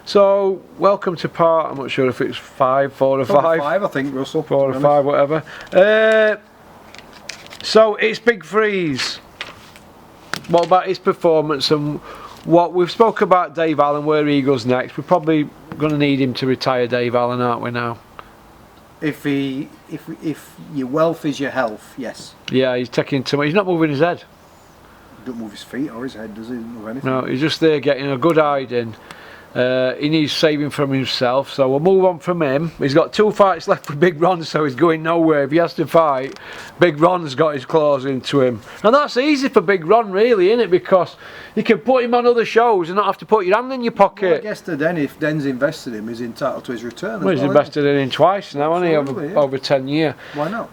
So, welcome to part, I'm not sure if it's 4 or 5. 5, I think, Russell. 4 or 5, whatever. So, it's Big Freeze. What about his performance and what we've spoke about Dave Allen, where he goes next? We're probably going to need him to retire, Dave Allen, aren't we now? If your wealth is your health, yes. Yeah, he's taking too much. He's not moving his head. He don't move his feet or his head, does he? He doesn't move anything. No, he's just there getting a good hiding. He needs saving from himself, so we'll move on from him. He's got 2 fights left with Big Ron, so he's going nowhere. If he has to fight, Big Ron's got his claws into him. And that's easy for Big Ron, really, isn't it? Because you can put him on other shows and not have to put your hand in your pocket. Well, I guess to Den, if Den's invested him, he's entitled to his return. Well, he's invested in him twice now, hasn't he? Over 10 years. Why not?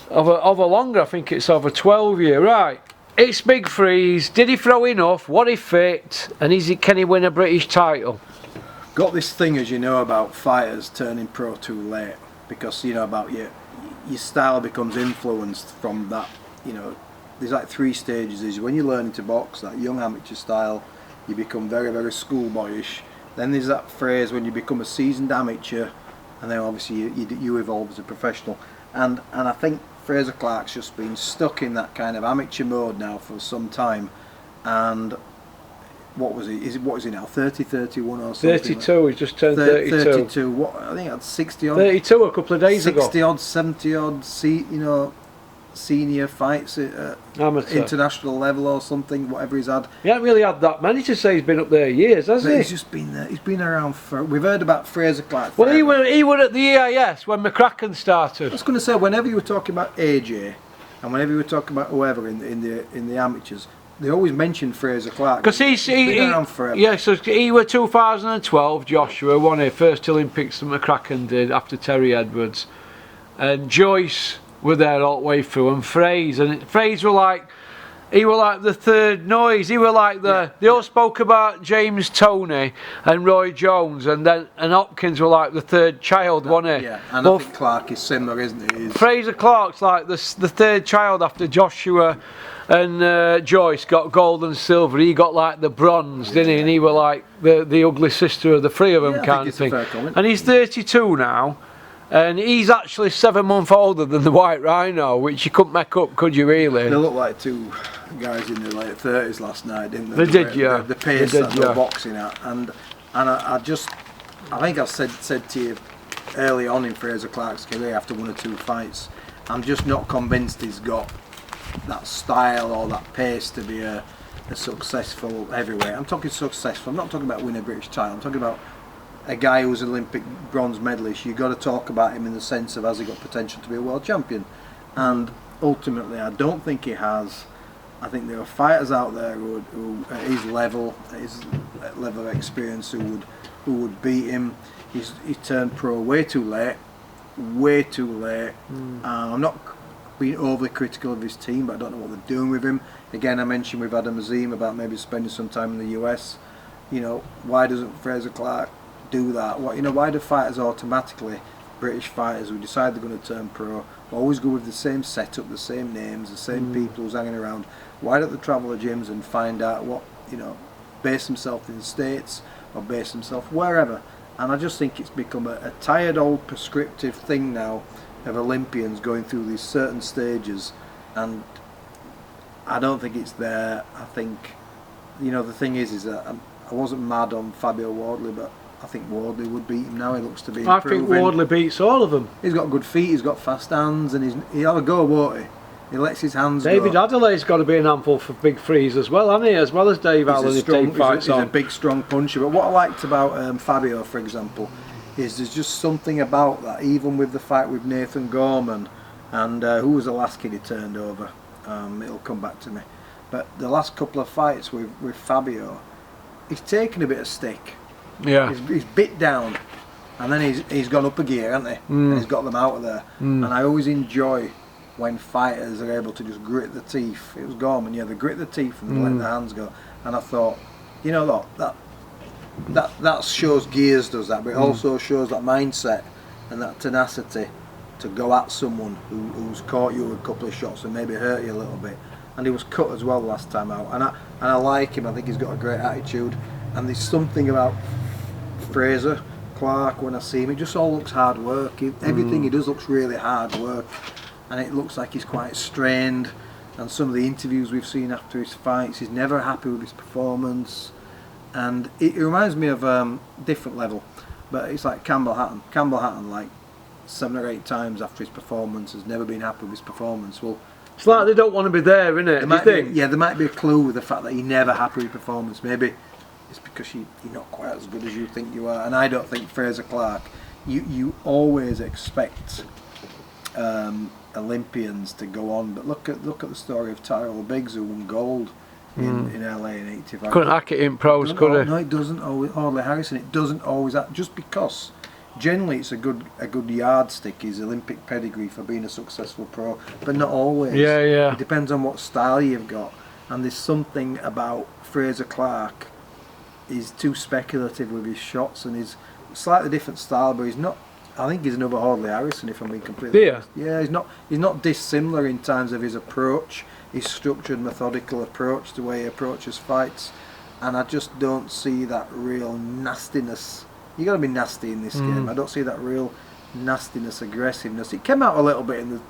Over longer, I think it's over 12 years. Right. It's Big Freeze. Did he throw enough? What he fit? And can he win a British title? Got this thing, as you know, about fighters turning pro too late, because you know about your style becomes influenced from that. You know, there's like 3 stages. Is when you're learning to box, that young amateur style, you become very, very schoolboyish. Then there's that phrase when you become a seasoned amateur, and then obviously you evolve as a professional. And I think Fraser Clark's just been stuck in that kind of amateur mode now for some time. And what was he? What is he now? 30, 31 or something? 32. He's just turned 32. 32. What? I think that's 60 odd. 32 a couple of days 60 ago. odd, 70 odd. Senior fights at Amateur. international level or something. Whatever he's had. He hasn't really had that many to say he's been up there years, has he? He's just been there. He's been around for. We've heard about Fraser Clark. Well, he were at the EIS when McCracken started. I was going to say, whenever you were talking about AJ, and whenever you were talking about whoever in the amateurs, they always mentioned Fraser Clark. Because he's been around forever. Yeah, so he were 2012. Joshua won his first Olympics that McCracken did after Terry Edwards, and Joyce were there all the way through, and Fraser were like. He were like the third noise. He were like they all spoke about James Toney and Roy Jones, and Hopkins were like the third child, wasn't he? Yeah, and I think Clark is similar, isn't he? Fraser Clark's like the third child after Joshua and Joyce got gold and silver. He got like the bronze, didn't he? And he were like the ugly sister of the 3 of them, kind of thing. And he's 32 now. And he's actually 7 months older than the White Rhino, which you couldn't make up, could you really? They looked like 2 guys in their late 30s last night, didn't They they? did, yeah. The pace that they were boxing at, and I think I said to you early on in Fraser Clark's career, after 1 or 2 fights, I'm just not convinced he's got that style or that pace to be a successful heavyweight. I'm talking successful. I'm not talking about winning a British title. I'm talking about a guy who's an Olympic bronze medalist. You've got to talk about him in the sense of, has he got potential to be a world champion? And ultimately, I don't think he has. I think there are fighters out there who at his level of experience, who would beat him. He turned pro way too late. I'm not being overly critical of his team, but I don't know what they're doing with him. Again, I mentioned with Adam Azim about maybe spending some time in the US. You know, why doesn't Fraser Clark do that? Why do fighters automatically, British fighters who decide they're going to turn pro, always go with the same setup, the same names, the same people who's hanging around? Why don't they travel the gyms and find out what, base themselves in the States or base themselves wherever? And I just think it's become a tired old prescriptive thing now of Olympians going through these certain stages, and I don't think it's there. I think, the thing is that I wasn't mad on Fabio Wardley, but I think Wardley would beat him now. He looks to be improving. I think Wardley beats all of them. He's got good feet, he's got fast hands, and he'll have a go, won't he? He lets his hands David go. Adelaide's got to be an handful for Big Freeze as well, hasn't he? As well as Dave Allen if Dave fights on. He's a big, strong puncher. But what I liked about Fabio, for example, is there's just something about that, even with the fight with Nathan Gorman, and who was the last kid he turned over? It'll come back to me. But the last couple of fights with Fabio, he's taken a bit of stick. Yeah. He's bit down, and then he's gone up a gear, hasn't he? And he's got them out of there. And I always enjoy when fighters are able to just grit the teeth. It was Gorman, they grit the teeth and let their hands go. And I thought, that shows gears does that, but it also shows that mindset and that tenacity to go at someone who's caught you with a couple of shots and maybe hurt you a little bit. And he was cut as well last time out. And I like him. I think he's got a great attitude. And there's something about Fraser Clark, when I see him, it just all looks hard work. Everything he does looks really hard work, and it looks like he's quite strained. And some of the interviews we've seen after his fights, he's never happy with his performance, and it reminds me of different level, but it's like Campbell Hatton. Campbell Hatton, like 7 or 8 times after his performance, has never been happy with his performance. Well, It's like they don't want to be there, isn't it? Do you think? Yeah, there might be a clue with the fact that you're never happy with performance. Maybe it's because you're not quite as good as you think you are. And I don't think Fraser Clark, you always expect Olympians to go on, but look at the story of Tyrell Biggs, who won gold in LA in '85. Couldn't hack it in pros, could he? No, it doesn't always. Hardly Harrison, it doesn't always. Just because generally it's a good yardstick is Olympic pedigree for being a successful pro, but not always. Yeah, yeah. It depends on what style you've got, and there's something about Fraser Clark. He's too speculative with his shots, and he's slightly different style, but he's not. I think he's another Hardley Harrison, if I'm being completely honest. Yeah, he's not dissimilar in terms of his approach, his structured, methodical approach, the way he approaches fights, and I just don't see that real nastiness. You got to be nasty in this game. I don't see that real nastiness, aggressiveness. It came out a little bit in the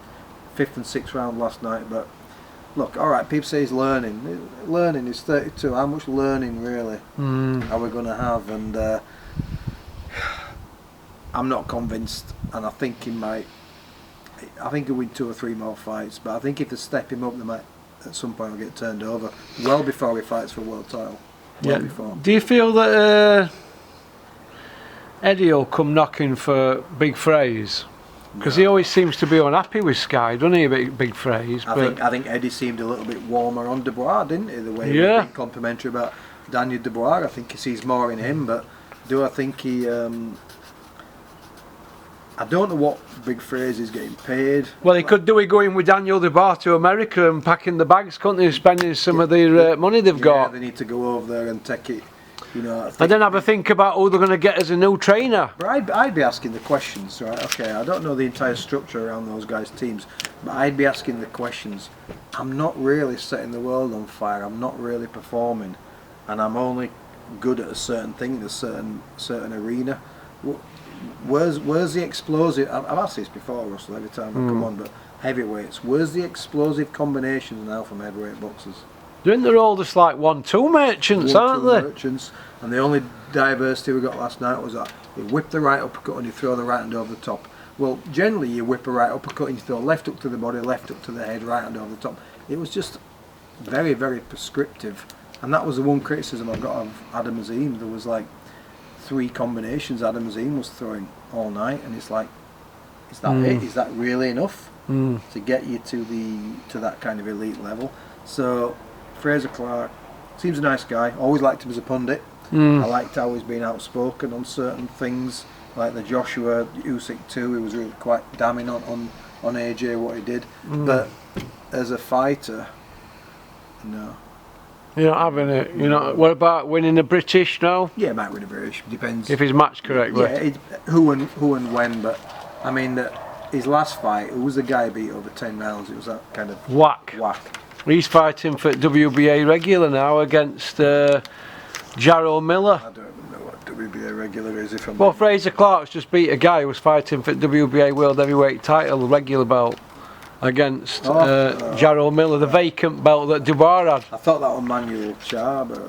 5th and 6th round last night, but look, all right. People say he's learning. Learning is 32. How much learning really are we going to have? And I'm not convinced, and I think he might. I think he'll win 2 or 3 more fights, but I think if they step him up, they might at some point will get turned over. Well before he fights for a world title. Well before. Do you feel that Eddie will come knocking for Big Fraze? Because he always seems to be unhappy with Sky, doesn't he, Big Fraze? I think Eddie seemed a little bit warmer on Dubois, didn't he? The way he was being complimentary about Daniel Dubois. I think he sees more in him, but do I think he? I don't know what Big Fraze is getting paid. Well, he could do it going with Daniel Dubois to America and packing the bags, couldn't they? Spending some of their money they've got. They need to go over there and take it. And then have a think about who they're going to get as a new trainer. But I'd be asking the questions, right? Okay, I don't know the entire structure around those guys' teams, but I'd be asking the questions. I'm not really setting the world on fire. I'm not really performing, and I'm only good at a certain thing in a certain arena. Where's the explosive? I've asked this before, Russell, every time I come on, but heavyweights. Where's the explosive combinations now from heavyweight boxers? They're all just like 1-2 merchants, aren't they? Merchants, and the only diversity we got last night was that you whip the right uppercut and you throw the right hand over the top. Well, generally you whip a right uppercut and you throw left hook to the body, left hook to the head, right hand over the top. It was just very, very prescriptive, and that was the one criticism I got of Adam Azim. There was like 3 combinations Adam Azim was throwing all night, and it's like, is that it? Is that really enough to get you to that kind of elite level? So Fraser Clark seems a nice guy. Always liked him as a pundit. I liked how he's been outspoken on certain things, like the Joshua Usyk 2. He was really quite damning on AJ what he did. But as a fighter, no. You're not having it. What about winning the British now? Yeah, might win a British. Depends if he's matched correctly. Yeah, who and when. But I mean his last fight, who was the guy beat over 10 rounds? It was that kind of whack. He's fighting for WBA regular now against Jarrell Miller. I don't even know what WBA regular is. Well, Fraser Clark's just beat a guy who was fighting for WBA World Heavyweight title, regular belt, against Jarrell Miller, the vacant belt that Dubois had. I thought that was Manuel Char, but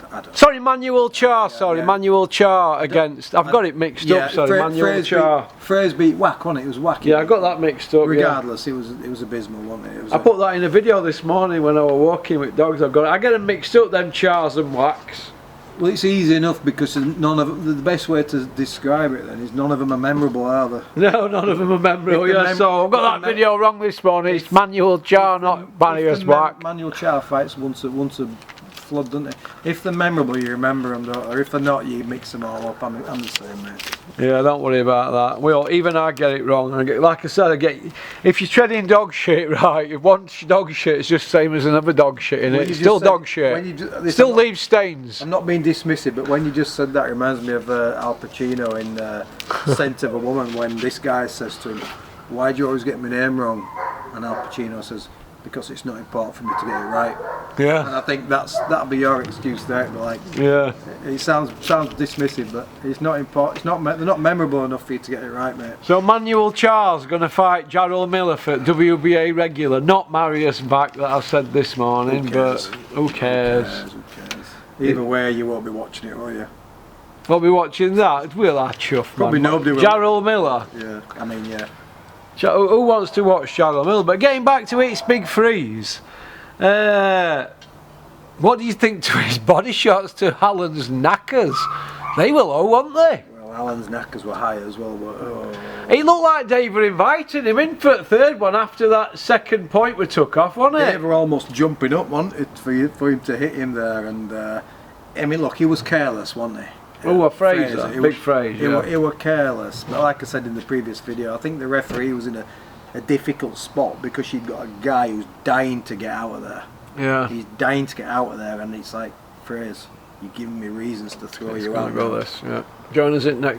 I don't. Sorry, Manuel Char. Manuel Char against. I've got it mixed up. Sorry, Manuel Char. Fraser beat Whack, wasn't it? It was Whack. Yeah, I got that mixed up. Regardless, it was abysmal, wasn't it? I put that in a video this morning when I was walking with dogs. I get them mixed up, them Chars and Whacks. Well, it's easy enough because none of the best way to describe it then is none of them are memorable, are they? No, none of them are memorable. Yeah, so I've got that video wrong this morning. It's Manuel Char, not Barriers Whack. Manuel Char fights once a flood, doesn't it? If they're memorable, you remember them, don't you? Or if they're not, you mix them all up. I'm the same, mate. Yeah, don't worry about that. Even I get it wrong. Like I said, if you're treading dog shit right, if one dog shit is just the same as another dog shit in it. It's still dog shit. Still leaves stains. I'm not being dismissive, but when you just said that, it reminds me of Al Pacino in Scent of a Woman, when this guy says to him, "Why do you always get my name wrong?" And Al Pacino says, because it's not important for me to get it right. And Yeah. I think that'll be your excuse there. But like, Yeah. it sounds dismissive, but it's not important. They're not memorable enough for you to get it right, mate. So Manuel Charles going to fight Jarrell Miller for WBA regular, not Marius Back that I said this morning, Who cares? but who cares? Who cares? Either way, you won't be watching it, will you? We'll be watching that. Will I chuff? Probably man. nobody will. Jarrell Miller. Yeah. I mean, yeah. Who wants to watch Jarrell Miller? But getting back to It's Big Freeze, what do you think to his body shots to Alan's knackers? They were low, weren't they? Well, Alan's knackers were high as well, but It looked like Dave were inviting him in for the third one after that second point we took off, wasn't they it? were almost jumping up, wasn't it, for him to hit him there. And I mean, look, he was careless, wasn't he? Oh, Fraser, He big was- Fraser. He were careless, but like I said in the previous video, I think the referee was in a difficult spot because you've got a guy who's dying to get out of there. Yeah. He's dying to get out of there, and it's like, Fraser, you're giving me reasons to throw It's you gonna out. go now. this. Yeah. Join us at next.